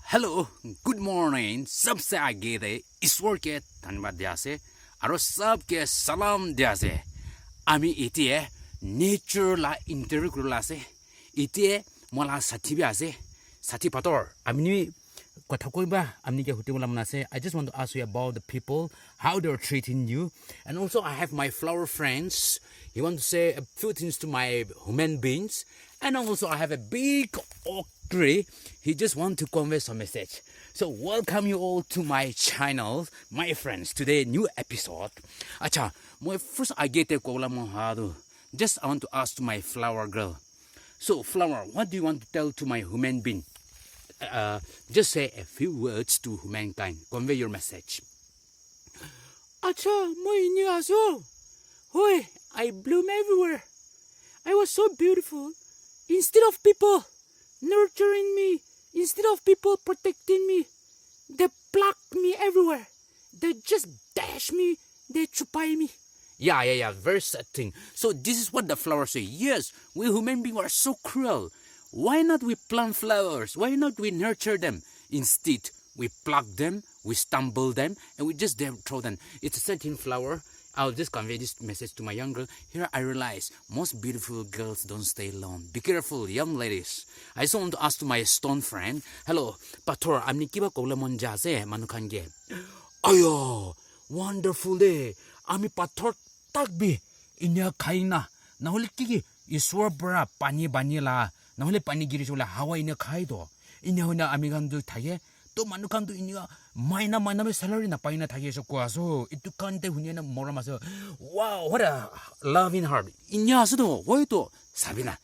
Hello, good morning. सबसे आगे दे ईश्वर के धन्यवाद दिया से और सबके सलाम दिया से आमी इतिए नेचर ला इंटरव्यू करला से इतिए मला साथी भी आसे साथी पातर आमी কথা কইবা আমনি কে হতে বললাম না সে I just want to ask you about the people how they're treating you and also I have my flower friends he want to say a few things to my human beings and also I have a big oak tree he just want to convey some message so welcome you all to my channel my friends today new episode acha my first I get a kola mo hado just I want to ask to my flower girl so flower what do you want to tell to my human being just say a few words to humankind. Convey your message. Acha, moi niaso. Hoy, I bloom everywhere. I was so beautiful. Instead of people nurturing me, instead of people protecting me, they pluck me everywhere. They just dash me, they chupai me. Yeah, very sad thing. So this is what the flowers say. Yes, we human beings are so cruel. Why not we plant flowers? Why not we nurture them? Instead, we pluck them, we stumble them, and we just throw them. It's a certain flower. I'll just convey this message to my young girl. Here I realize most beautiful girls don't stay alone. Be careful, young ladies. I just want to ask to my stone friend. Hello, Pator, I'm Nikiba Kolamon Jase, Manukange. Ayo, wonderful day. Ami Pator Tagbi. Inya Kaina. Nahuli Kiki, Iswar Bra, Pani Banila. 나홀레 빠니 기리줄라 하와이네 카이도 이냐호나 아미간도 타게 또 만누칸도 이니가 마이나메 살라리나 빠이나 타게서 꼬아서 이뚜칸데 후니나 모라마서 wow what a loving heart 이냐스도 호이도 사비나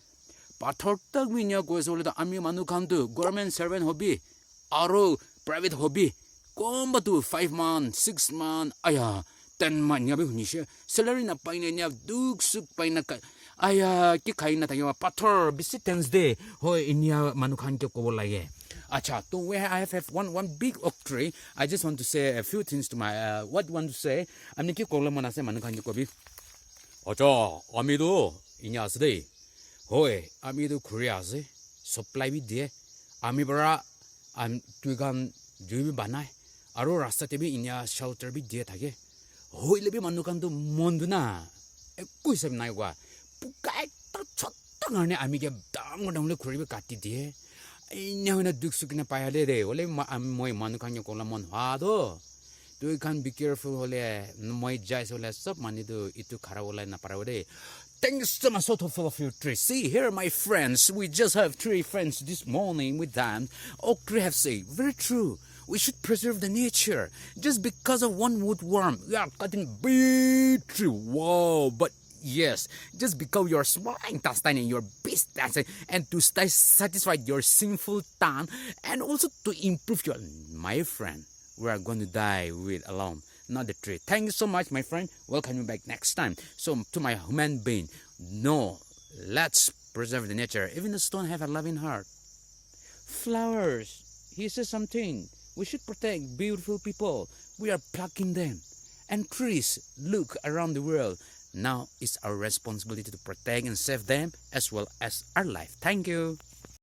바터딱 미냐 고에서 올레다 아미 만누칸도 government servant hobby 아로 private hobby 꼼바도 5 months 6 months 아야 10 months 야베 후니시 살라리나 빠이나냐 둑쑥 빠이나 Aya, kikaina tayo pator visitants day. Hoy inya manukan ko lagi. Acha, to where I have one big oak tree. I just want to say a few things to my what want to say. I'm niki ko lamana se manukan ko bi. Acha, amido inya asde. Hoy, amido Korea se supply bi de. Ami bara am tuigan jubi banai. Aro rasta te bi inya shelter bi de thage. Hoy lebi manukan to monduna. Kuisam nai kwa. Pukai tak chottang ane amige dang dang khuribe katti die inya na duksukna payale de ole moi manukanya kola mon hado tu can be careful ole moi jais ole sab mani do itu khara ole na parawde thanks so much for of your tree see here my friends we just have 3 friends this morning with them oak tree have said very true we should preserve the nature just because of one woodworm we are cutting big tree wow but yes, just because you're small intestine in your beast and to stay satisfied your sinful tongue and also to improve your my friend we are going to die with alone not the tree thank you so much my friend welcome you back next time so to my human being no let's preserve the nature even the stone have a loving heart flowers he says something we should protect beautiful people we are plucking them and trees look around the world now it's our responsibility to protect and save them as well as our life. Thank you.